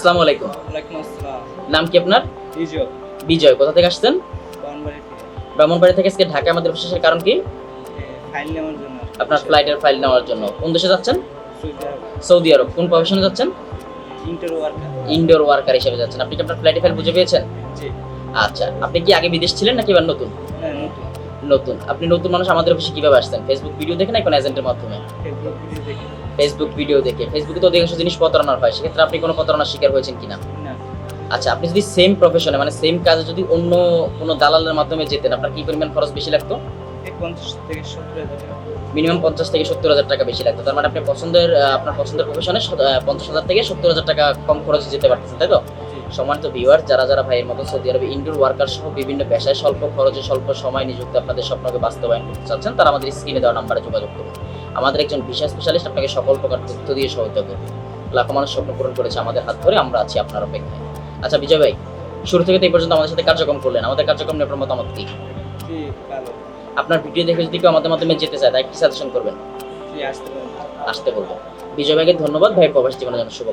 আসসালামু আলাইকুম। ওয়ালাইকুম আসসালাম। নাম কি আপনার? বিজয়। বিজয়। কোথা থেকে আসছেন? বানবাড়ি থেকে। ব্রাহ্মণবাড়ি থেকে। আজকে ঢাকায় আমাদের বিশেষের কারণ কি? ফাইল নেওয়ার জন্য। আপনার ফ্লাইটের ফাইল নেওয়ার জন্য। কোন দেশে যাচ্ছেন? সৌদি আরব। সৌদি আরব। কোন প্রফেশনে যাচ্ছেন? Inter worker. ইনডোর ওয়ার্কার হিসেবে যাচ্ছেন। আপনি কি আপনার ফ্লাইটের ফাইল বুঝে পেয়েছেন? জি। আচ্ছা, আপনি কি আগে বিদেশ ছিলেন নাকি এবার নতুন? হ্যাঁ, নতুন। নতুন। আপনি নতুন মানুষ, আমাদের অফিসে কিভাবে আসছেন? ফেসবুক ভিডিও দেখে না কোন এজেন্টের মাধ্যমে? ফেসবুক ভিডিও দেখি। ফেসবুক ভিডিও দেখে। ফেসবুকে তো অধিকাংশ জিনিস প্রতারণার হয়, সেক্ষেত্রে আপনি কোনো প্রতারণার শিকার হয়েছেন কিনা? না। আচ্ছা, আপনি যদি সেম প্রফেশনে মানে সেম কাজে যদি অন্য কোনো দালালের মাধ্যমে যেতেন, আপনার কি পরিমাণ খরচ বেশি লাগতো? এই 50 থেকে 70,000 টাকা। মিনিমাম 50 থেকে 70,000 টাকা বেশি লাগতো। তার মানে আপনি আপনার পছন্দের প্রফেশনে 50,000 থেকে 70,000 টাকা কম খরচে যেতে পারতেছেন, তাই তো? জি। সম্মানিত ভিউয়ার, যারা যারা ভাইয়ের মতো সৌদি আরবে ইনডোর ওয়ার্কার সহ বিভিন্ন পেশায় স্বল্প খরচে স্বল্প সময় নিযুক্ত আপনাদের স্বপ্নকে বাস্তবায়ন করতে চাচ্ছেন, তারা আমাদের স্ক্রিনে দেওয়া নাম্বারে যোগাযোগ করুন। আমাদের একজন ভিসা স্পেশালিস্ট আপনাকে সকল প্রকার তথ্য দিয়ে সহযোগিতা করবে। লাখো মানুষ স্বপ্ন পূরণ করেছে আমাদের হাত ধরে, আমরা আছি আপনার অপেক্ষায়। আচ্ছা বিজয় ভাই, শুরু থেকে তো এই পর্যন্ত আমাদের সাথে কার্যক্রম করলেন, আমাদের কার্যক্রম নিয়ে আপনার মতামত কি? জি, ভালো। আপনার ভিডিও দেখে যদি কেউ আমাদের মাধ্যমে যেতে চায়, তাই কি সাজেশন করবেন? জি, আসতে পারেন। আসতে বলবেন। বিজয় ভাইকে ধন্যবাদ। ভাই প্রবাস জীবনের জন্য শুভ